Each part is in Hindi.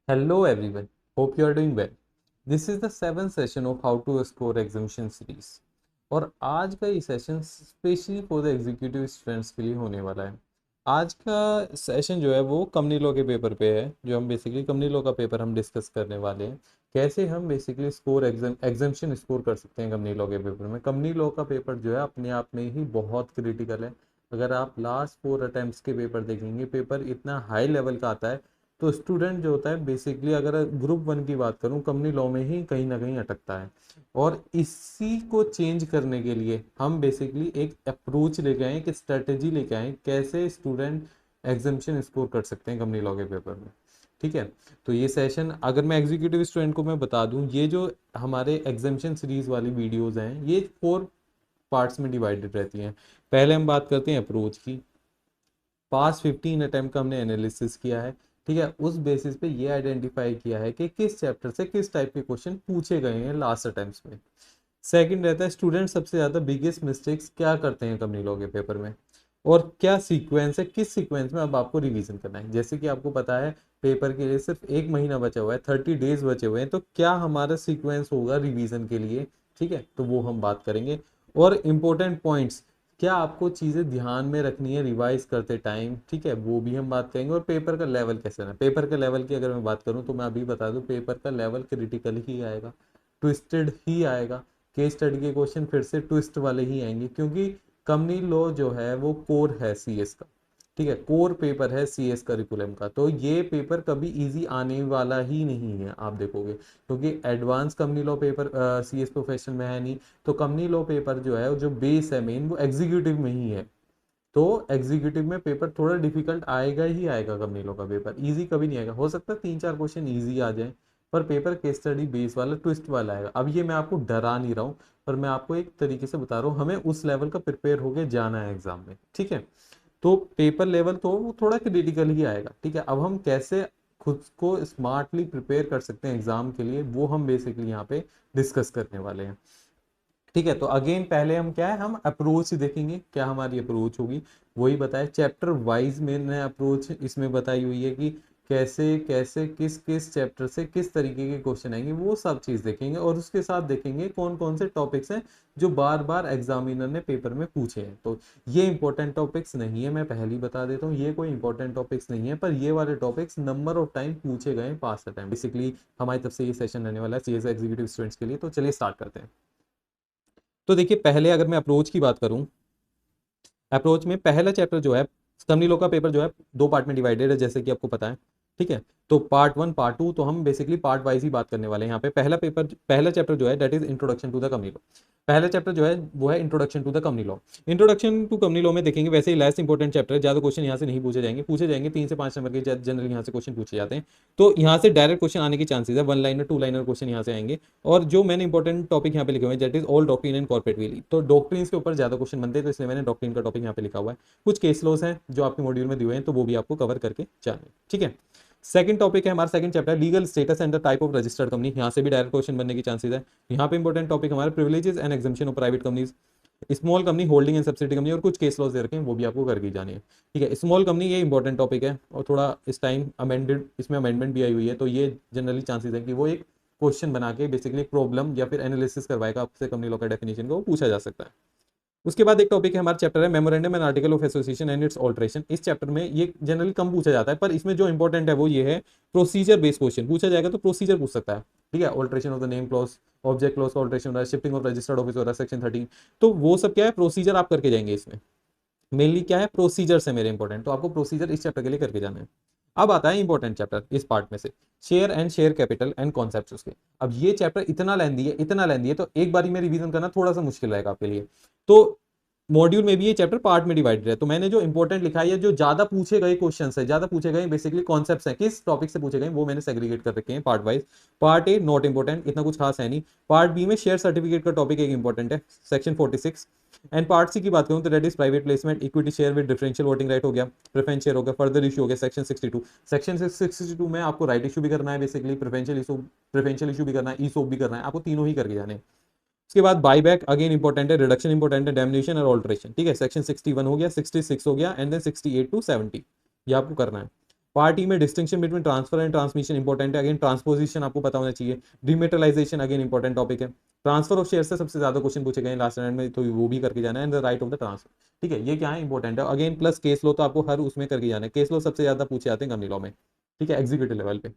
Hello everyone, hope you are doing well. This is the seventh session of how to score exemption series. और आज का ये session specially for the executive students के लिए होने वाला है। आज का सेशन जो है वो कंपनी लॉ के पेपर पे है, जो हम बेसिकली कंपनी लॉ का पेपर हम डिस्कस करने वाले हैं। कैसे हम बेसिकली स्कोर एग्जाम्शन स्कोर कर सकते हैं कंपनी लॉ के पेपर में। कंपनी लॉ का पेपर जो है अपने आप में ही बहुत क्रिटिकल है। अगर आप लास्ट 4 अटेम्प्ट्स के पेपर देखेंगे, पेपर इतना हाई लेवल का आता है, तो स्टूडेंट जो होता है बेसिकली, अगर ग्रुप 1 की बात करूं, कंपनी लॉ में ही कहीं ना कहीं अटकता है। और इसी को चेंज करने के लिए हम बेसिकली एक अप्रोच लेके आए, एक स्ट्रेटेजी लेके आए, कैसे स्टूडेंट एग्जाम्शन स्कोर कर सकते हैं कंपनी लॉ के पेपर में। ठीक है, तो ये सेशन अगर मैं एग्जीक्यूटिव स्टूडेंट को मैं बता दूं, ये जो हमारे एग्जाम्शन सीरीज वाली वीडियोस हैं ये 4 पार्ट्स में डिवाइडेड रहती हैं। पहले हम बात करते हैं अप्रोच की। पास 15 अटेम्प्ट का हमने एनालिसिस किया है। ठीक है, उस बेसिस पे ये आइडेंटिफाई किया है कि किस चैप्टर से किस टाइप के क्वेश्चन पूछे गए हैं लास्ट अटेम्प्ट्स में। सेकंड रहता है स्टूडेंट सबसे ज्यादा बिगेस्ट मिस्टेक्स क्या करते हैं कंपनी लॉ के पेपर में, और क्या सीक्वेंस है, किस सीक्वेंस में अब आपको रिवीजन करना है। जैसे कि आपको पता है पेपर के लिए सिर्फ 1 महीना बचा हुआ है, 30 डेज बचे हुए हैं, तो क्या हमारा सीक्वेंस होगा रिवीजन के लिए। ठीक है, तो वो हम बात करेंगे। और इम्पोर्टेंट पॉइंट्स, क्या आपको चीज़ें ध्यान में रखनी है रिवाइज करते टाइम, ठीक है, वो भी हम बात करेंगे। और पेपर का लेवल कैसे रहना है। पेपर के लेवल की अगर मैं बात करूँ तो मैं अभी बता दूं, पेपर का लेवल क्रिटिकल ही आएगा, ट्विस्टेड ही आएगा। केस स्टडी के क्वेश्चन फिर से ट्विस्ट वाले ही आएंगे, क्योंकि कंपनी लॉ जो है वो कोर है सीएस का। ठीक है, कोर पेपर है सीएस करिकुलम का, तो ये पेपर कभी इजी आने वाला ही नहीं है, आप देखोगे, क्योंकि advance company law paper CS profession में है नहीं। तो कंपनी लॉ पेपर जो है, जो बेस है मेन, वो एग्जीक्यूटिव में ही है। तो एग्जीक्यूटिव में पेपर थोड़ा डिफिकल्ट आएगा ही आएगा, कंपनी लॉ का पेपर इजी कभी नहीं आएगा। हो सकता है 3-4 क्वेश्चन इजी आ जाए, पर पेपर केस स्टडी बेस वाला ट्विस्ट वाला आएगा। अब ये मैं आपको डरा नहीं रहा हूँ, पर मैं आपको एक तरीके से बता रहा हूँ, हमें उस लेवल का प्रिपेयर होके जाना है एग्जाम में। ठीक है, तो पेपर लेवल तो वो थोड़ा क्रिटिकल ही आएगा। ठीक है, अब हम कैसे खुद को स्मार्टली प्रिपेयर कर सकते हैं एग्जाम के लिए, वो हम बेसिकली यहाँ पे डिस्कस करने वाले हैं। ठीक है, तो अगेन पहले हम क्या है, हम अप्रोच देखेंगे, क्या हमारी अप्रोच होगी। वही बताया, चैप्टर वाइज मैंने अप्रोच इसमें बताई हुई है कि कैसे कैसे किस किस चैप्टर से किस तरीके के क्वेश्चन आएंगे, वो सब चीज देखेंगे। और उसके साथ देखेंगे कौन कौन से टॉपिक्स हैं जो बार बार एग्जामिनर ने पेपर में पूछे हैं। तो ये इंपॉर्टेंट टॉपिक्स नहीं है, मैं पहले ही बता देता हूँ, ये कोई इंपॉर्टेंट टॉपिक्स नहीं है, पर ये वाले टॉपिक्स नंबर ऑफ टाइम पूछे गए पास टाइम। बेसिकली हमारी तरफ से ये सेशन रहने वाला है सीएस एग्जीक्यूटिव स्टूडेंट्स के लिए। तो चलिए स्टार्ट करते हैं। तो देखिए, पहले अगर मैं अप्रोच की बात करूं, अप्रोच में पहला चैप्टर जो है, कंपनी लॉ का पेपर जो है 2 पार्ट में डिवाइडेड है, जैसे कि आपको पता है। ठीक है, तो पार्ट 1 पार्ट 2, तो हम बेसिकली पार्ट वाइज ही बात करने वाले हैं यहाँ पे। पहला चैप्टर जो है that is introduction to the company law. पहला चैप्टर जो है वो है introduction to the company law. Introduction to company law में देखेंगे, वैसे ही लेस इंपॉर्टेंट चैप्टर है, ज्यादा क्वेश्चन यहाँ से नहीं पूछे जाएंगे 3 से 5 नंबर के जनरल यहाँ से क्वेश्चन पूछे जाते हैं। तो यहाँ से डायरेक्ट क्वेश्चन आने की चांसेस है, 1 लाइनर 2 लाइनर क्वेश्चन यहाँ से आएंगे। और जो मैंने इंपॉर्टेंट टॉपिक यहाँ पे लिखे हुए हैं that is all doctrine and corporate will, तो डॉक्ट्रिन के ऊपर ज्यादा क्वेश्चन बनते हैं, तो इसलिए मैंने डॉक्ट्रिन का टॉपिक यहाँ पे लिखा हुआ है। कुछ केस लॉस हैं जो आपके मॉड्यूल में दिए हुए हैं, तो वो भी आपको कवर करके जाने। ठीक है, सेकंड टॉपिक है हमारा, second chapter legal status and the type of registered company. यहाँ से भी डायरेक्ट क्वेश्चन बनने की चांसेस है। यहाँ पे इंपॉर्टेंट टॉपिक हमारे privileges and exemption of private companies, small company, holding and subsidy company, और कुछ केस लॉज दे रखे हैं, वो भी आपको करके जाने हैं। ठीक है, स्मॉल कंपनी ये इंपॉर्टेंट टॉपिक है, और थोड़ा इस टाइम अमेंडेड, इसमें अमेंडमेंट भी आई हुई है, तो ये जनरली चांसेस है कि वो एक क्वेश्चन बना के बेसिकली प्रॉब्लम या फिर एनालिसिस करवाएगा आपसे कंपनी लॉ का डेफिनेशन को, वो पूछा जा सकता है। उसके बाद एक टॉपिक है हमारा, चैप्टर है memorandum and article of association and it's alteration. इस चैप्टर में ये जनरली कम पूछा जाता है, पर इसमें जो इंपॉर्टेंट है वो ये है, प्रोसीजर बेस्ड क्वेश्चन पूछा जाएगा, तो प्रोसीजर पूछ सकता है। ठीक है, alteration of the name clause, object clause का ऑल्ट्रेशन हो रहा है, शिफ्टिंग ऑफ रजिस्टर्ड ऑफिस हो रहा है, सेक्शन 13, तो वो सब क्या है, प्रोसीजर आप करके जाएंगे इसमें। मेनली क्या है, प्रोसीजर से मेरे इंपॉर्टेंट, तो आपको प्रोसीजर इस चैप्टर के लिए करके जाना है। अब आता है इंपॉर्टेंट चैप्टर इस पार्ट में से, share and share capital and concepts उसके। अब ये चैप्टर इतना लेंदी है, इतना लेंदी है, तो एक बारी में रिवीजन करना थोड़ा सा मुश्किल रहेगा आपके लिए। तो मॉड्यूल में भी ये चैप्टर पार्ट में डिवाइडेड है, तो मैंने जो इंपॉर्टेंट लिखा है, जो ज्यादा पूछे गए क्वेश्चन है, ज्यादा पूछे गए बेसिकली कॉन्सेप्ट्स हैं, किस टॉपिक से पूछे गए, वो मैंने सेग्रीगेट कर रखे हैं part wise. Part A not important, इतना कुछ खास है नहीं। पार्ट बी में शेयर सर्टिफिकेट का टॉपिक एक इंपॉर्टेंट है, सेक्शन 46। एंड पार्ट सी की बात करूं तो that is private placement, equity share with differential voting right हो गया, प्रेफरेंस शेयर हो गया, फर्दर इशू हो गया सेक्शन 62। सेक्शन 62 में आपको राइट इशू भी करना है, बेसिकली प्रेफरेंशियल इशू भी करना है, ईसोप भी करना है, आपको तीनों ही करके जाने हैं। उसके बाद बाईबैक अगेन इंपॉर्टेंट है, रिडक्शन इंपॉर्टेंट है, डैमिनेशन और ऑल्ट्रेशन। ठीक है, सेक्शन 61 हो गया, 66 हो गया, एंड देन 68 to 70 ये आपको करना है। पार्ट ई में distinction between transfer and transmission important है, अगेन ट्रांसपोजिशन आपको पता होना चाहिए। डिमेटलाइजेशन अगेन इंपॉर्टेंट टॉपिक है। ट्रांसफर ऑफ शेयर से सबसे ज्यादा क्वेश्चन पूछे गए लास्ट राउंड में, तो वो भी करके जाना है, and the right of the transfer. ठीक है, ये क्या है इंपॉर्टेंट है। अगेन प्लस केस लो तो आपको हर उसमें करके जाना है, केस लो सबसे ज्यादा पूछे जाते हैं कंपनी लॉ में, ठीक है, एग्जीक्यूटिव लेवल पे।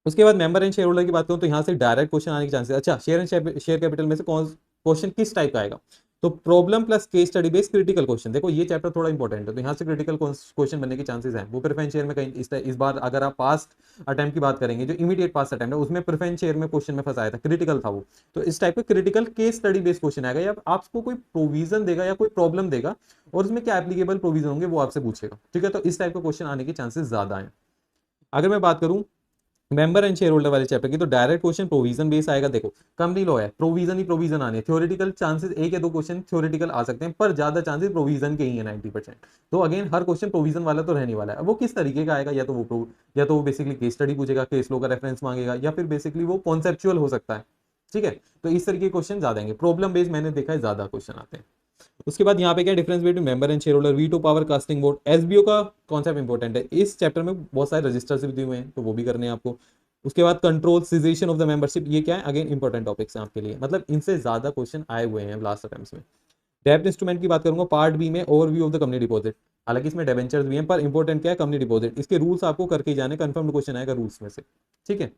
उसके बाद मेंबर एंड शेयर होल्डर की बात करूं तो यहाँ से डायरेक्ट क्वेश्चन आने के चांसेस। अच्छा, शेयर एंड शेयर कैपिटल में से कौन क्वेश्चन किस टाइप का आएगा, तो problem plus case study based critical question. देखो ये चैप्टर थोड़ा इंपॉर्टेंट है, तो यहाँ से क्रिटिकल क्वेश्चन बनने के चांसेस हैं। वो प्रेफरेंस शेयर में कहीं इस बार अगर आप पास्ट अटेम्प्ट की बात करेंगे, जो इमीडिएट पास्ट अटेम्प्ट है उसमें प्रेफरेंस शेयर में क्वेश्चन में फंसाया था, क्रिटिकल था वो। तो इस टाइप का critical case study based question आएगा, या आपको कोई प्रोविजन देगा या कोई प्रॉब्लम देगा और उसमें क्या एप्लीकेबल प्रोविजन होंगे वो आपसे पूछेगा। ठीक है, तो इस टाइप का क्वेश्चन आने के चांसेस ज्यादा है। अगर मैं बात करूं मेंबर एंड शेयर होल्डर वाले चैप्टर की, तो डायरेक्ट क्वेश्चन प्रोविजन बेस आएगा। देखो कंपनी लॉ है, प्रोविजन ही प्रोविजन आने, थ्योरेटिकल चांसेस एक या दो क्वेश्चन थ्योरेटिकल आ सकते हैं, पर ज्यादा चांसेस प्रोविजन के ही है 90%। तो अगेन हर क्वेश्चन प्रोविजन वाला तो रहने वाला है। अब वो किस तरीके का आएगा, या तो वो बेसिकली केस स्टडी पूछेगा, केस लॉ का रेफरेंस मांगेगा, या फिर बेसिकली वो कॉन्सेप्चुअल हो सकता है। ठीक है, तो इस तरीके के क्वेश्चन ज्यादा आएंगे, प्रॉब्लम बेस्ड मैंने देखा है ज्यादा क्वेश्चन आते हैं। उसके बाद यहाँ पे क्या difference between member and share holder, veto power casting vote, SBO का कॉन्सेप्ट इंपॉर्टेंट है। इस चैप्टर में बहुत सारे रजिस्टर्स भी दिए हुए हैं, तो वो भी करने हैं आपको। उसके बाद control cessation of the membership, ये क्या है, अगेन इंपॉर्टेंट टॉपिक्स हैं आपके लिए, मतलब इनसे ज्यादा क्वेश्चन आए हुए हैं लास्ट अटेम्प्ट्स में। डेब्ट इंस्ट्रूमेंट की बात करूंगा पार्ट बी में, overview of the company deposit. हालांकि इसमें डिबेंचर्स भी हैं, पर इंपॉर्टेंट क्या है, कंपनी डिपॉजिट, इसके रूल्स आपको करके ही जाने, कंफर्म क्वेश्चन आएगा रूल्स में से। ठीक है,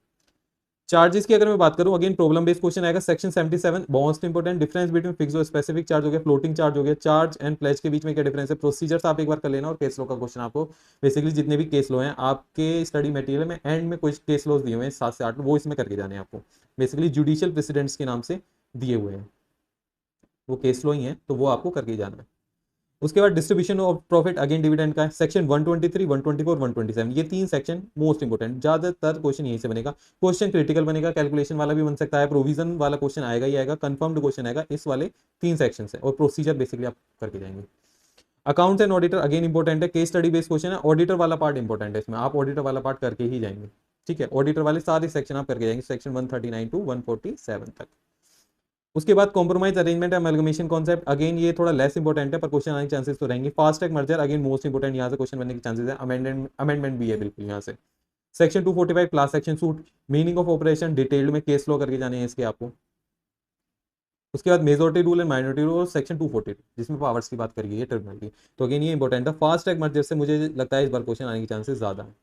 चार्जेस की अगर मैं बात करूं, अगेन प्रॉब्लम बेस्ड क्वेश्चन आएगा, section 77 most important, difference between fix और स्पेसिफिक चार्ज हो गया, फ्लोटिंग चार्ज हो गया, चार्ज एंड प्लेज के बीच में क्या डिफरेंस है, प्रोसीजर्स आप एक बार कर लेना, और केस लॉ का क्वेश्चन आपको बेसिकली जितने भी केस लॉ हैं आपके स्टडी मटेरियल में एंड में कुछ केस लॉज दिए हुए हैं 7 से 8, वो इसमें करके जाने हैं आपको, बेसिकली जुडिशियल प्रेसिडेंट्स के नाम से दिए हुए हैं, वो केस लॉ ही है, तो वो आपको करके जाना है। उसके बाद distribution of profit, again dividend का है, सेक्शन 123, 124, 127, ये तीन सेक्शन मोस्ट इंपोर्टेंट, ज्यादातर क्वेश्चन यहीं से बनेगा। क्वेश्चन क्रिटिकल बनेगा, कैलकुलेशन वाला भी बन सकता है, प्रोविजन वाला क्वेश्चन आएगा ही आएगा, कंफर्म्ड क्वेश्चन आएगा, इस वाले तीन सेक्शन है, और प्रोसीजर बेसिकली आप करके जाएंगे। Accounts and auditor again important है, केस स्टडी बेस्ड क्वेश्चन है, ऑडिटर वाला पार्ट इंपॉर्टेंट है, इसमें आप ऑडिटर वाला पार्ट करके ही जाएंगे। ठीक है, ऑडिटर वाले सारे सेक्शन आप करके जाएंगे, सेक्शन 139 टू 147 तक। उसके बाद compromise arrangement amalgamation concept, again ये थोड़ा लेस इंपॉर्टेंट है, पर क्वेश्चन आने के चांसेस तो रहेंगे। Fast track merger again most important, यहाँ से क्वेश्चन बनने के चांसेस है, अमेंडमेंट भी है बिल्कुल यहाँ से। Section 245 class section suit, meaning of operation detailed में केस लॉ करके जाने हैं इसके आपको। उसके बाद majority rule and minority rule, और सेक्शन 242 जिसमें पावर्स की बात करी है टर्मिनोलॉजी, तो अगेन ये इंपॉर्टेंट है। फास्ट ट्रैक मर्जर से मुझे लगता है इस बार क्वेश्चन आने के चांसेस ज्यादा है।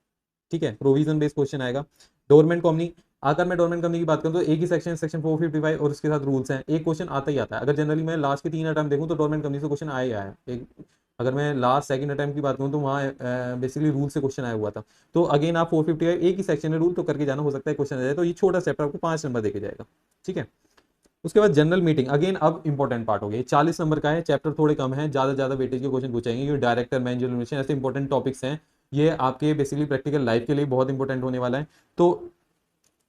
ठीक है, प्रोविजन बेस्ड क्वेश्चन आएगा। डोरमेंट कंपनी, अगर मैं डोरमेंट कंपनी की बात करूं तो एक ही सेक्शन, सेक्शन 455 और उसके साथ रूल्स हैं, एक क्वेश्चन आता ही आता है। अगर जनरली मैं लास्ट के 3 अटैम्प्ट देखूं तो डोरमेंट कंपनी से क्वेश्चन आया ही आया एक, अगर मैं लास्ट सेकंड अटैम्प्ट की बात करूं तो वहाँ बेसिकली रूल से क्वेश्चन आया हुआ था। तो अगेन आप 455 एक ही सेक्शन है रूल, तो करके जाना, हो सकता है क्वेश्चन आ जाए, तो ये छोटा चैप्टर आपको 5 नंबर देके जाएगा। ठीक है, उसके बाद जनरल मीटिंग, अगेन अब इंपॉर्टेंट पार्ट हो गया, 40 नंबर का है, चैप्टर थोड़े कम है, ज्यादा वेटेज के क्वेश्चन पूछेंगे, क्योंकि डायरेक्टर मैनेजर ऐसे इंपॉर्टेंट टॉपिक्स हैं, ये आपके बेसिकली प्रैक्टिकल लाइफ के लिए बहुत इंपॉर्टेंट होने वाला है। तो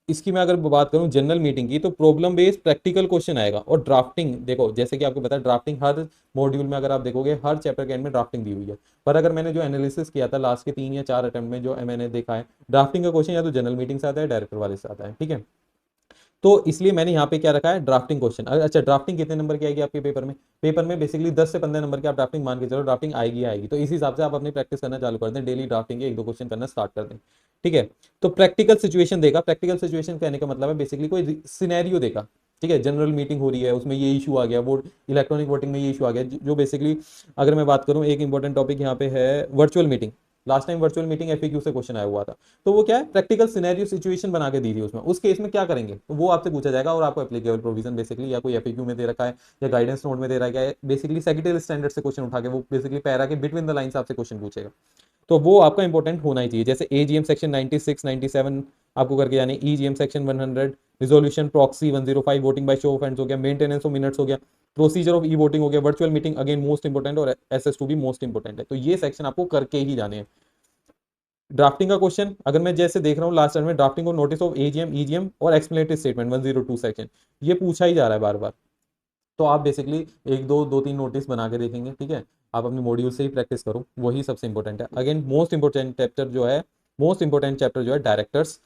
इसकी मैं अगर बात करूं जनरल मीटिंग की, तो प्रॉब्लम बेस्ड प्रैक्टिकल क्वेश्चन आएगा, और ड्राफ्टिंग, देखो जैसे कि आपको पता है ड्राफ्टिंग हर मॉड्यूल में, अगर आप देखोगे हर चैप्टर के एंड में ड्राफ्टिंग दी हुई है, पर अगर मैंने जो एनालिसिस किया था लास्ट के 3 या 4 अटेम्प्ट में, जो मैंने देखा है ड्राफ्टिंग का क्वेश्चन या तो जनरल मीटिंग से आता है, डायरेक्टर वाले से आता है। ठीक है, तो इसलिए मैंने यहाँ पे क्या रखा है, ड्राफ्टिंग क्वेश्चन। अच्छा, ड्राफ्टिंग कितने नंबर की आएगी आपके पेपर में बेसिकली 10 से 15 नंबर की आप ड्राफ्टिंग मान के चलो, ड्राफ्टिंग आएगी। तो इस हिसाब से आप अपनी प्रैक्टिस करना चालू कर दें, डेली ड्राफ्टिंग के 1-2 क्वेश्चन करना स्टार्ट कर दें। ठीक है, तो प्रैक्टिकल सिचुएशन देगा, प्रैक्टिकल सिचुएशन कहने का मतलब है बेसिकली कोई सिनेरियो देगा। ठीक है, जनरल मीटिंग हो रही है, उसमें ये इशू आ गया, वोट इलेक्ट्रॉनिक वोटिंग में ये इशू आ गया, जो बेसिकली अगर मैं बात करूं, एक इंपॉर्टेंट टॉपिक यहाँ पे है virtual meeting. Last time virtual meeting FAQ से क्वेश्चन आया हुआ था, तो वो क्या है, प्रैक्टिकल सिनेरियो सिचुएशन बना के दी थी उसमें, उस केस में क्या करेंगे, तो वो आपसे पूछा जाएगा, और आपको एप्लीकेबल प्रोविजन बेसिकली या कोई एफएक्यू में दे रखा है या गाइडेंस नोट में दे रखा है, बेसिकली सेक्रेटरी स्टैंडर्ड से क्वेश्चन उठा के वो बेसिकली पैरा के बिटवीन द लाइंस आपसे क्वेश्चन पूछेगा, तो वो आपका इंपॉर्टेंट होना ही चाहिए। जैसे एजीएम सेक्शन 96, 97 आपको करके जाने, EGM section 100, resolution proxy 105, voting by show of hands हो गया, मेंटेनेंस ऑफ मिनट्स हो गया, प्रोसीजर ऑफ ई वोटिंग हो गया, virtual meeting again most important, और SS2 भी मोस्ट इंपॉर्टेंट है, तो ये सेक्शन आपको करके ही जाने हैं। ड्राफ्टिंग का क्वेश्चन अगर मैं जैसे देख रहा हूँ लास्ट टाइम में, ड्राफ्टिंग और नोटिस ऑफ एजीएम, ईजीएम और एक्सप्लेनेटरी स्टेटमेंट 102 सेक्शन, ये पूछा ही जा रहा है बार बार, तो आप बेसिकली एक दो तीन नोटिस बना के देखेंगे। ठीक है, आप अपने मॉड्यूल से ही प्रैक्टिस करो, वही सबसे इंपॉर्टेंट है। अगेन मोस्ट इंपॉर्टेंट चैप्टर जो है डायरेक्टर्स,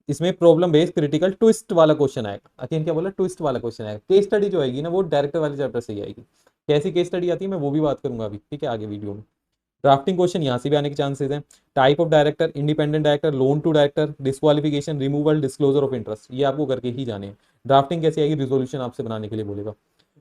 इसमें प्रॉब्लम बेस्ड क्रिटिकल ट्विस्ट वाला क्वेश्चन आएगा। अगेन क्या बोला, ट्विस्ट वाला क्वेश्चन आएगा। केस स्टडी जो आएगी ना, वो डायरेक्टर वाले चैप्टर से ही आएगी। कैसी केस स्टडी आती है मैं वो भी बात करूंगा अभी, ठीक है, आगे वीडियो में। ड्राफ्टिंग क्वेश्चन यहाँ से भी आने के चांसेस हैं। Type of director, independent director, loan to director, disqualification, removal, disclosure of interest, ये आपको करके ही जाने हैं। ड्राफ्टिंग कैसे आएगी, रिजोल्यूशन आपसे बनाने के लिए बोलेगा।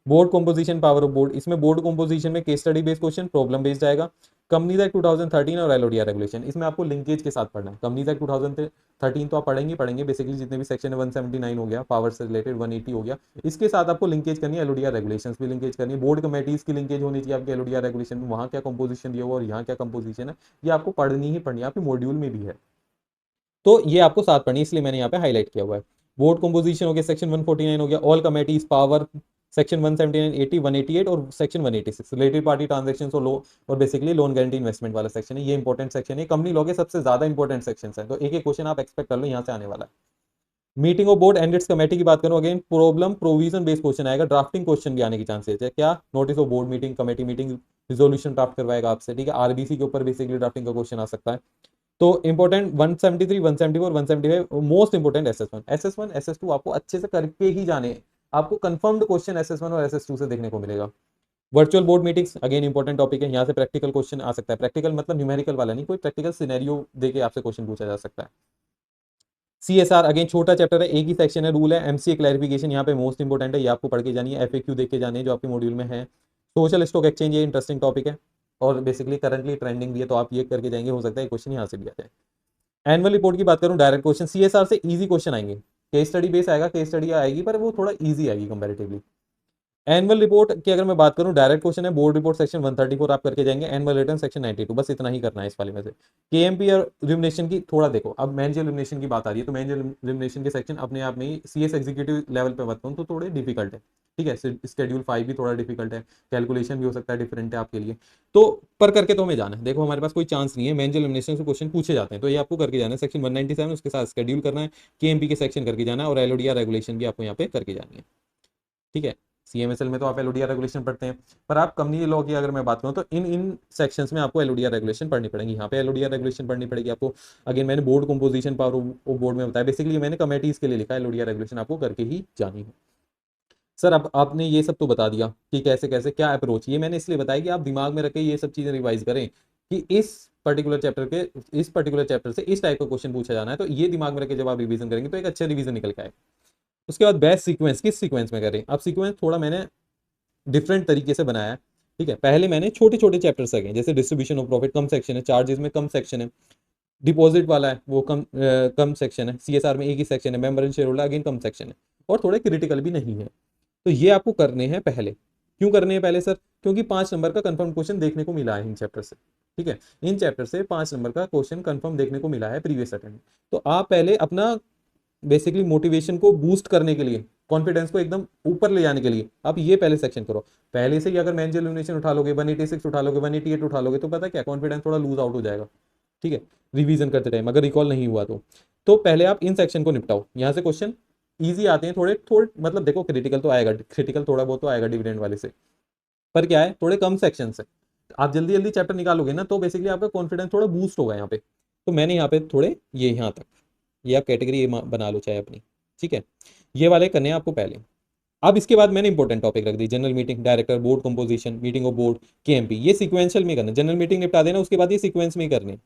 Board composition, power of board, इसमें बोर्ड कंपोजिशन में case study based question, problem based आएगा। कंपनीज एक्ट 2013 और एलओडीआर रेगुलेशन, इसमें आपको लिंकेज के साथ पढ़ना है। कंपनीज एक्ट 2013 तो आप पढ़ेंगे बेसिकली, जितने भी सेक्शन है 179 हो गया, पावर से रिलेटेड 180 हो गया, इसके साथ आपको लिंकेज करनी है, एलओडीआर रेगुलेशंस भी लिंकेज करनी है, बोर्ड कमेटीज की लिंकेज होनी चाहिए आपके एलओडीआर रेगुलेशन में, वहाँ क्या कंपोजिशन दिया हुआ और यहाँ क्या कंपोजिशन है, ये आपको पढ़नी ही पढ़नी है, आपके मॉड्यूल में भी है, तो ये आपको साथ पढ़नी है, इसलिए मैंने यहाँ पे हाईलाइट किया हुआ है। बोर्ड कंपोजिशन हो गया, सेक्शन 149 हो गया, ऑल कमेटीज पावर, सेक्शन 179, 80, 188 और सेक्शन 186 रिलेटेड पार्टी ट्रांजैक्शंस और लो, और बेसिकली लोन गारंटी इन्वेस्टमेंट वाला सेक्शन है, ये इंपॉर्टेंट सेक्शन है, कंपनी लॉ के सबसे ज्यादा इंपॉर्टेंट सेक्शन है, तो एक एक क्वेश्चन आप एक्सपेक्ट कर लो यहाँ से आने वाला है। Meeting of board and it's committee की बात करूं, again problem provision based question आएगा, ड्राफ्टिंग क्वेश्चन भी आने की चांसेस है। क्या, notice of board meeting, committee meeting, resolution draft करवाएगा आपसे, ठीक है, आरबीसी के ऊपर बेसिकली ड्राफ्टिंग का क्वेश्चन आ सकता है। तो इंपॉर्टेंट 173, 174, 175 मोस्ट इंपॉर्टेंट एसएस1, एसएस1, एसएस2 आपको अच्छे से करके ही जाने हैं, आपको कंफर्म्ड क्वेश्चन एसएस1 और एसएस2 से देखने को मिलेगा। Virtual board meetings again important topic है, यहाँ से प्रैक्टिकल क्वेश्चन आ सकता है, प्रैक्टिकल मतलब न्यूमेरिकल वाला नहीं, कोई प्रैक्टिकल सिनेरियो देके आपसे क्वेश्चन पूछा जा सकता है। सीएसआर अगेन छोटा चैप्टर है, एक ही सेक्शन है, रूल है, एमसीए क्लैरिफिकेशन यहाँ पे मोस्ट इंपॉर्टेंट है, ये आपको पढ़ के जानी है, एफएक्यू देख के जाने हैं जो आपके मॉड्यूल में है। सोशल स्टॉक एक्सचेंज, ये इंटरेस्टिंग टॉपिक है और बेसिकली करंटली ट्रेंडिंग भी है, तो आप ये करके जाएंगे, हो सकता है क्वेश्चन यहाँ से भी आ जाए। एनुअल रिपोर्ट की बात करूं, डायरेक्ट क्वेश्चन, सीएसआर से इजी क्वेश्चन आएंगे, केस स्टडी बेस आएगा, केस स्टडी आएगी पर वो थोड़ा इजी आएगी कंपैरेटिवली। एनुअल रिपोर्ट की अगर मैं बात करूं, डायरेक्ट क्वेश्चन है, बोर्ड रिपोर्ट सेक्शन 134 आप करके जाएंगे, एनुअल रिटर्न सेक्शन 92, बस इतना ही करना है इस वाले में से। केएमपी और रिमिनेशन की थोड़ा देखो, अब मैनेजर रिमिनेशन की बात आ रही है, तो मैनेजर रिमिनेशन के सेक्शन अपने आप में ही सीएस एग्जीक्यूटिव लेवल पे बात करूं तो थोड़े डिफिकल्ट है, ठीक है, स्केड्यूल 5 भी थोड़ा डिफिकल्ट है, कैलकुलेशन भी हो सकता है डिफरेंट है आपके लिए, तो पर करके तो हमें जाना है, देखो हमारे पास कोई चांस नहीं है, मैनेजर रिमिनेशन से क्वेश्चन पूछे जाते हैं, तो ये आपको करके जाना है, सेक्शन 197 उसके साथ स्केड्यूल करना है, केएमपी के सेक्शन करके जाना है, और एलओडीआर रेगुलेशन भी आपको यहाँ पे करके जानी है, ठीक है। सीएमएसएल में तो आप एलओडीआर रेगुलेशन पढ़ते हैं, पर आप कंपनी लॉ की अगर मैं बात करूं तो इन इन सेक्शंस में आपको एलओडीआर रेगुलेशन पढ़नी पड़ेगी, यहाँ पे एलओडीआर रेगुलेशन पढ़नी पड़ेगी आपको। अगेन मैंने board composition power of board में बताया, बेसिकली मैंने कमेटीज के लिए लिखा है, एलओडीआर रेगुलेशन आपको करके ही जानी है। सर अब आपने ये सब तो बता दिया कि कैसे कैसे क्या अप्रोच, ये मैंने इसलिए बताया कि आप दिमाग में रखे ये सब चीजें रिवाइज करें कि इस पर्टिकुलर चैप्टर से इस टाइप का क्वेश्चन पूछा जाना है, तो ये दिमाग में रखे जब आप रिवीजन करेंगे तो एक अच्छा रिवीजन निकल के आएगा। उसके बाद बेस्ट सीक्वेंस, किस सीक्वेंस में करें, अब सीक्वेंस थोड़ा मैंने डिफरेंट तरीके से बनाया है, ठीक है। पहले मैंने छोटे छोटे चैप्टर्स रखे, जैसे distribution of profit come section है, चार्जेस में कम सेक्शन है, डिपॉजिट वाला है वो कम सेक्शन है, सीएसआर में एक ही सेक्शन है, member and share holder again come section है, और थोड़े क्रिटिकल भी नहीं है, तो ये आपको करने हैं पहले। क्यों करने हैं पहले सर, क्योंकि 5 नंबर का कंफर्म क्वेश्चन देखने को मिला है इन चैप्टर से, ठीक है, इन चैप्टर से 5 नंबर का क्वेश्चन कंफर्म देखने को मिला है प्रीवियस अटेम्प्ट, तो आप पहले अपना बेसिकली मोटिवेशन को बूस्ट करने के लिए, कॉन्फिडेंस को एकदम ऊपर ले जाने के लिए आप ये पहले सेक्शन करो। पहले से ही अगर मैनेजर एलिमिनेशन उठा लोगे, 186 उठा लोगे, 188 उठा लोगे, तो पता क्या कॉन्फिडेंस थोड़ा लूज आउट हो जाएगा, ठीक है, रिवीजन करते टाइम अगर रिकॉल नहीं हुआ तो पहले आप इन सेक्शन को निपटाओ, यहाँ से क्वेश्चन ईजी आते हैं, थोड़े थोड़े मतलब देखो क्रिटिकल तो आएगा, क्रिटिकल थोड़ा बहुत तो आएगा डिविडेंड वाले से, पर क्या है थोड़े कम सेक्शन से आप जल्दी जल्दी चैप्टर निकालोगे ना, तो बेसिकली आपका कॉन्फिडेंस थोड़ा बूस्ट होगा यहाँ पे, तो मैंने यहाँ पे थोड़े ये यहाँ तक, ये आप कैटेगरी बना लो चाहे अपनी, ठीक है, ये वाले करने हैं आपको पहले। अब इसके बाद मैंने इंपॉर्टेंट टॉपिक रख दी, general meeting, director, board composition, meeting of board, KMP, ये सीक्वेंशियल में करना, जनरल मीटिंग निपटा देना, उसके बाद ये सीक्वेंस में ही करने,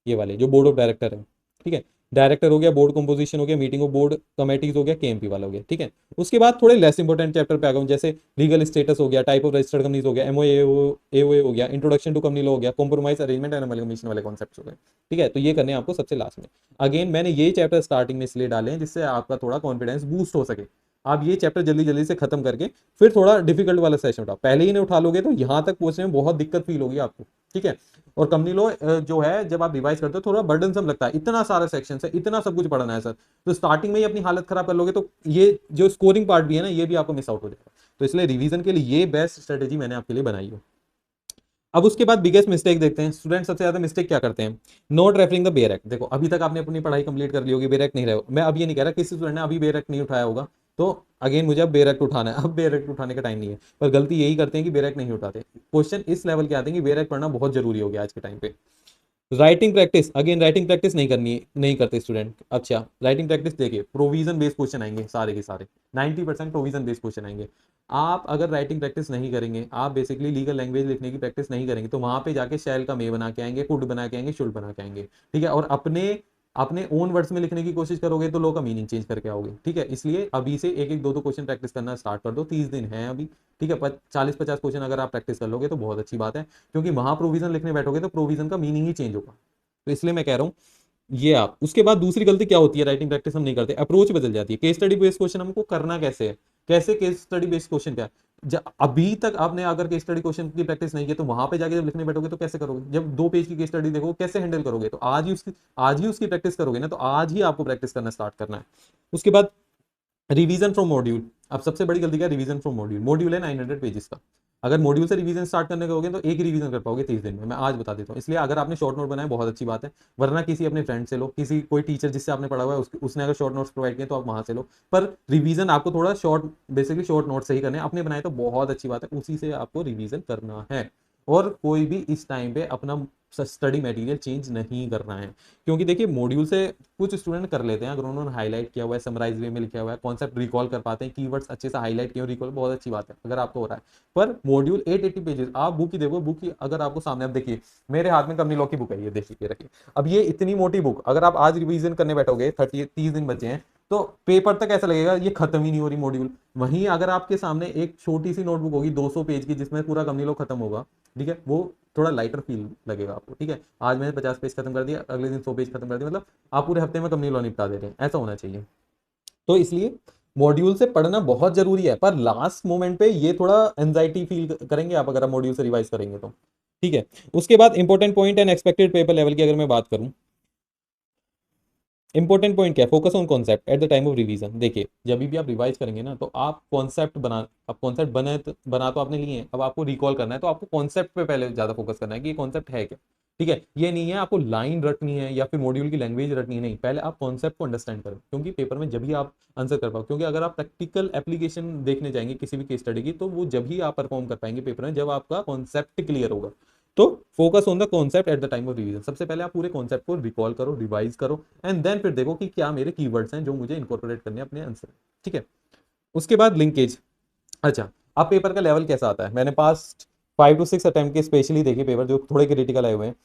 ये वाले जो बोर्ड ऑफ डायरेक्टर है, ठीक है, डायरेक्टर हो गया, बोर्ड कंपोजिशन हो गया, मीटिंग ऑफ बोर्ड कमेटीज हो गया, केएमपी वाला हो गया, ठीक है। उसके बाद थोड़े लेस इंपॉर्टेंट चैप्टर पे आ गए, जैसे लीगल स्टेटस हो गया, टाइप ऑफ रजिस्टर्ड कंपनीज हो गया, एमओए हो गया, इंट्रोडक्शन टू कंपनी लॉ हो गया, कॉम्प्रोमाइज अरेंजमेंट एंड अमलगमेशन वाले कॉन्सेप्ट्स हो गए, ठीक है, तो ये करने हैं आपको सबसे लास्ट में। अगेन मैंने ये चैप्टर स्टार्टिंग में इसलिए डाले हैं जिससे आपका थोड़ा कॉन्फिडेंस बूस्ट हो सके, आप ये चैप्टर जल्दी जल्दी से खत्म करके फिर थोड़ा डिफिकल्ट वाला सेशन उठाओ, पहले ही नहीं उठा लोगे तो यहाँ तक पहुंचने में बहुत दिक्कत फील होगी आपको, ठीक है। और कंपनी लो जो है जब आप रिवाइज करते हो थोड़ा बर्डनसम लगता है, इतना सारा सेक्शन है, इतना सब कुछ पढ़ना है सर, तो स्टार्टिंग में ही अपनी हालत खराब कर लोगे तो ये जो स्कोरिंग पार्ट भी है ना ये भी आपको मिस आउट हो जाएगा, तो इसलिए रिवीजन के लिए ये बेस्ट स्ट्रेटेजी मैंने आपके लिए बनाई है। अब उसके बाद बिगेस्ट मिस्टेक देखते हैं, स्टूडेंट सबसे ज्यादा मिस्टेक क्या करते हैं, not referring the bare act. देखो अभी तक आपने अपनी पढ़ाई कंप्लीट कर ली होगी, बेयर एक्ट नहीं रहे, मैं अब ये नहीं कह रहा किसी स्टूडेंट ने अभी बेयर एक्ट नहीं उठाया होगा तो अगेन मुझे अब बेयर एक्ट उठाना है, अब बेयर एक्ट उठाने का टाइम नहीं है, पर गलती यही करते हैं कि बेयर एक्ट नहीं उठाते, क्वेश्चन इस लेवल के आते हैं कि बेयर एक्ट पढ़ना बहुत जरूरी हो गया आज के टाइम पे। Writing practice, again writing practice नहीं करनी है, नहीं करते स्टूडेंट। अच्छा, राइटिंग प्रैक्टिस देखिए, प्रोविजन बेस्ड क्वेश्चन आएंगे सारे के सारे, 90% प्रोविजन बेस्ड क्वेश्चन आएंगे। आप अगर राइटिंग प्रैक्टिस नहीं करेंगे, आप बेसिकली लीगल लैंग्वेज लिखने की प्रैक्टिस नहीं करेंगे, तो वहां पे जाके शैल का मे बना के आएंगे, कुड बना के आएंगे, शुड बना के आएंगे, ठीक है। और अपने अपने ओन वर्ड्स में लिखने की कोशिश करोगे तो लो का मीनिंग चेंज करके आओगे, ठीक है। इसलिए अभी से एक एक दो दो क्वेश्चन प्रैक्टिस करना स्टार्ट कर दो, 30 दिन है अभी, ठीक है। 40-50 क्वेश्चन अगर आप प्रैक्टिस कर लोगे तो बहुत अच्छी बात है, क्योंकि वहां प्रोविजन लिखने बैठोगे तो प्रोविजन का मीनिंग ही चेंज होगा। तो इसलिए मैं कह रहा हूँ ये आप, उसके बाद दूसरी गलती क्या होती है, राइटिंग प्रैक्टिस हम नहीं करते, अप्रोच बदल जाती है। केस स्टडी बेस्ड क्वेश्चन हमको करना कैसे है, कैसे केस स्टडी बेस्ड क्वेश्चन क्या है। अभी तक आपने अगर केस स्टडी क्वेश्चन की प्रैक्टिस नहीं की, तो वहां पे जाके जब लिखने बैठोगे तो कैसे करोगे, जब 2 पेज की केस स्टडी देखो कैसे हैंडल करोगे, तो आज ही उसकी प्रैक्टिस करोगे ना, तो आज ही आपको प्रैक्टिस करना स्टार्ट करना है। उसके बाद रिवीजन फ्रॉम मॉड्यूल। अब सबसे बड़ी गलती क्या है, रिवीजन फ्रॉम मॉड्यूल। मॉड्यूल है 900 पेजेस का, अगर मॉड्यूल से रिवीजन स्टार्ट करने का होगे तो एक ही रिवीजन कर पाओगे 30 दिन में, मैं आज बता देता हूँ। इसलिए अगर आपने शॉर्ट नोट बनाए बहुत अच्छी बात है, वरना किसी अपने फ्रेंड से लो, किसी कोई टीचर जिससे आपने पढ़ा हुआ है उसने अगर शॉर्ट नोट्स प्रोवाइड किए तो आप वहां से लो। पर रिवीजन आपको थोड़ा शॉर्ट, बेसिकली शॉर्ट नोट से ही करने हैं। अपने बनाए तो बहुत अच्छी बात है, उसी से आपको रिवीजन करना है। और कोई भी इस टाइम पे अपना स्टडी मटेरियल चेंज नहीं करना है, क्योंकि देखिए मॉड्यूल से कुछ स्टूडेंट कर लेते हैं, अगर उन्होंने हाईलाइट किया हुआ है, समराइज वे में लिखा हुआ है, कॉन्सेप्ट रिकॉल कर पाते हैं, कीवर्ड्स अच्छे से हाईलाइट किए, रिकॉल बहुत अच्छी बात है अगर आपको हो रहा है। पर मॉड्यूल 880 पेजेस, आप बुक ही देखो, बुक ही अगर आपको सामने, अब देखिए मेरे हाथ में कंपनी लॉ की बुक है, ये देखिए रखिए। अब ये इतनी मोटी बुक अगर आप आज रिवीजन करने बैठोगे, 30 दिन बचे हैं, तो पेपर तक ऐसा लगेगा ये खत्म ही नहीं हो रही मॉड्यूल। वहीं अगर आपके सामने एक छोटी सी नोटबुक होगी 200 पेज की, जिसमें पूरा कंपनी लॉ खत्म होगा, ठीक है, वो थोड़ा लाइटर फील लगेगा आपको, ठीक है। आज मैंने 50 पेज खत्म कर दिया, अगले दिन 100 पेज खत्म कर दिया, मतलब आप पूरे हफ्ते में कंपनी लॉ निपटा दे रहे हैं, ऐसा होना चाहिए। तो इसलिए मॉड्यूल से पढ़ना बहुत जरूरी है, पर लास्ट मोमेंट पे ये थोड़ा एंजाइटी फील करेंगे आप अगर आप मॉड्यूल से रिवाइज करेंगे तो, ठीक है। उसके बाद important point and expected paper level की अगर मैं बात करूं, इंपॉर्टेंट पॉइंट क्या है, focus on concept at the time of revision. देखिए जब भी आप रिवाइज करेंगे ना, तो आप कॉन्सेप्ट बना, अब कॉन्सेप्ट बना तो आपने लिए हैं, अब आपको रिकॉल करना है, तो आपको कॉन्सेप्ट पे पहले ज्यादा फोकस करना है कि ये कॉन्सेप्ट है क्या, ठीक है। ये नहीं है आपको लाइन रटनी है या फिर मॉड्यूल की लैंग्वेज रटनी है, नहीं, पहले आप कॉन्सेप्ट को अंडरस्टैंड करें, क्योंकि पेपर में जब भी आप आंसर कर पाओ, क्योंकि अगर आप प्रैक्टिकल एप्लीकेशन देखने जाएंगे किसी भी केस स्टडी की, तो वो जब ही आप परफॉर्म कर पाएंगे पेपर में, जब आपका कॉन्सेप्ट क्लियर होगा। तो focus on the concept at the time of revision, सबसे पहले आप पूरे कॉन्सेप्ट को रिकॉल करो, रिवाइज करो, एंड देन फिर देखो कि क्या मेरे कीवर्ड्स हैं जो मुझे इंकॉर्पोरेट करने हैं अपने आंसर, ठीक है। उसके बाद लिंकेज। अच्छा, अब पेपर का लेवल कैसा आता है, मैंने पास्ट 5 to 6 अटेम्प्ट के स्पेशली देखे पेपर जो थोड़े क्रिटिकल आए हुए हैं।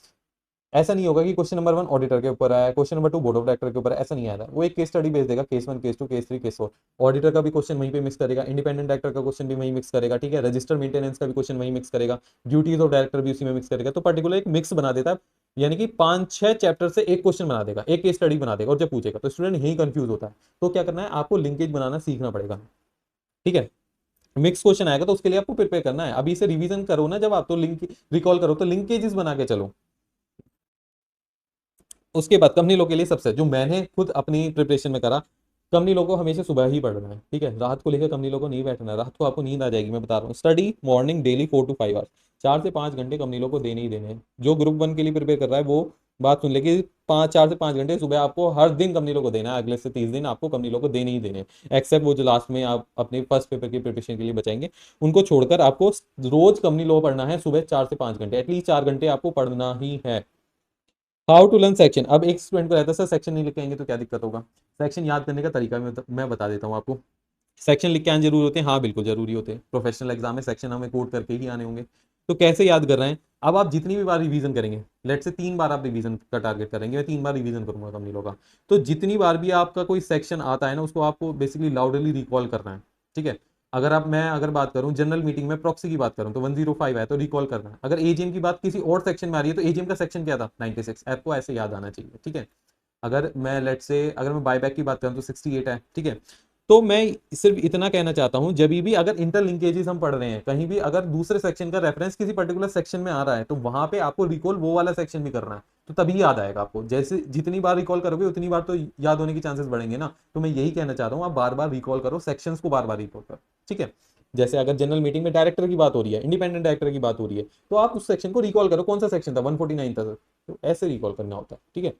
ऐसा नहीं होगा कि क्वेश्चन नंबर 1 ऑडिटर के ऊपर आया, question number 2 board of director के ऊपर, ऐसा नहीं आया। वो एक केस स्टडी बेस देगा, case 1, case 2, case 3, case 4, auditor का भी क्वेश्चन वहीं पे मिक्स करेगा, इंडिपेंडेंट डायरेक्टर का क्वेश्चन भी वहीं मिक्स करेगा, ठीक है, रजिस्टर मेंटेनेंस का भी क्वेश्चन वहीं मिक्स करेगा, ड्यूटीज ऑफ डायरेक्टर भी उसी में मिक्स करेगा। तो पर्टिकुलर एक मिक्स बना देता है, यानी कि 5-6 चैप्टर से एक क्वेश्चन बना देगा, एक केस स्टडी बना देगा, और जब पूछेगा तो स्टूडेंट यही कंफ्यूज होता है। तो क्या करना है, आपको लिंकेज बनाना सीखना पड़ेगा, ठीक है। मिक्स क्वेश्चन आएगा तो उसके लिए आपको प्रिपेयर करना है, अभी से रिवीजन करो ना, जब आप तो लिंक रिकॉल करो तो लिंकेजेस बना के चलो। उसके बाद कंपनी लोग के लिए सबसे, जो मैंने खुद अपनी प्रिपरेशन में करा, कंपनी लोग को हमेशा सुबह ही पढ़ना है, ठीक है। रात को लेकर कंपनी लोग को नहीं बैठना है, रात को आपको नींद आ जाएगी, मैं बता रहा हूँ। Study morning daily 4 to 5 hours, 4 से 5 घंटे कंपनी लोग को देने ही देने हैं। जो ग्रुप 1 के लिए प्रिपेयर कर रहा है वो बात सुन ले कि 4 से 5 घंटे सुबह आपको हर दिन कंपनी लोग को देना है, अगले से 30 दिन आपको कंपनी लोग को देने ही देने हैं, एक्सेप्ट वो जो लास्ट में आप अपने फर्स्ट पेपर की प्रिपरेशन के लिए बचाएंगे, उनको छोड़कर आपको रोज कंपनी लॉ पढ़ना है, सुबह 4 से 5 घंटे, एटलीस्ट 4 घंटे आपको पढ़ना ही है। How to learn section. अब एक स्टूडेंट को रहता है सर सेक्शन नहीं लिख के आएंगे तो क्या दिक्कत होगा। सेक्शन याद करने का तरीका मैं बता देता हूँ आपको। सेक्शन लिख के आने जरूरी होते हैं, हाँ बिल्कुल जरूरी होते हैं, प्रोफेशनल एग्जाम में सेक्शन हमें कोड करके ही आने होंगे। तो कैसे याद कर रहे हैं, अब आप जितनी भी बार रिवीजन करेंगे, लेट से 3 बार आप रिवीजन का टारगेट करेंगे, मैं 3 बार रिवीजन करूंगा कंपनी लोग का, तो जितनी बार भी आपका कोई सेक्शन आता है ना, उसको आपको बेसिकली लाउडली रिकॉल करना है, ठीक है। अगर बात करूं जनरल मीटिंग में प्रॉक्सी की बात करूं तो 105 है तो रिकॉल करना है। अगर एजीएम की बात किसी और सेक्शन में आ रही है तो एजीएम का सेक्शन क्या था, 96, आपको ऐसे याद आना चाहिए, ठीक है। अगर मैं बायबैक की बात करूं तो 68 है, ठीक है। तो मैं सिर्फ इतना कहना चाहता हूं, जब भी अगर इंटरलिंकेजेस हम पढ़ रहे हैं, कहीं भी अगर दूसरे सेक्शन का रेफरेंस किसी पर्टिकुलर सेक्शन में आ रहा है, तो वहां पे आपको रिकॉल वो वाला सेक्शन भी करना है, तो तभी याद आएगा आपको। जैसे जितनी बार रिकॉल करोगे उतनी बार तो याद होने के चांसेस बढ़ेंगे ना। तो मैं यही कहना चाहता हूँ, आप बार बार रिकॉल करो, सेक्शंस को बार बार रिकॉल करो, ठीक है। जैसे अगर जनरल मीटिंग में डायरेक्टर की बात हो रही है, इंडिपेंडेंट डायरेक्टर की बात हो रही है, तो आप उस सेक्शन को रिकॉल करो, कौन सा सेक्शन था, 149 था, तो ऐसे रिकॉल करना होता है, ठीक है।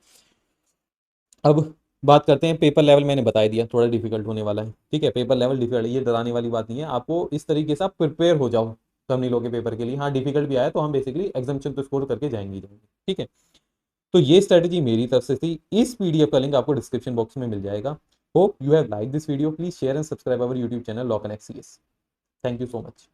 अब बात करते हैं पेपर लेवल, मैंने बता दिया थोड़ा डिफिकल्ट होने वाला है, ठीक है। पेपर लेवल डिफिकल्ट, ये डराने वाली बात नहीं है, आपको इस तरीके से आप प्रिपेयर हो जाओ कंपनी लोग के पेपर के लिए। हाँ डिफिकल्ट भी आया तो हम बेसिकली एग्जामिनेशन तो स्कोर करके जाएंगे, ठीक है। तो ये स्ट्रेटेजी मेरी तरफ से थी। इस पीडीएफ का लिंक आपको डिस्क्रिप्शन बॉक्स में मिल जाएगा। Hope you have like this video. Please share and subscribe our YouTube channel law connect CS. Thank you so much.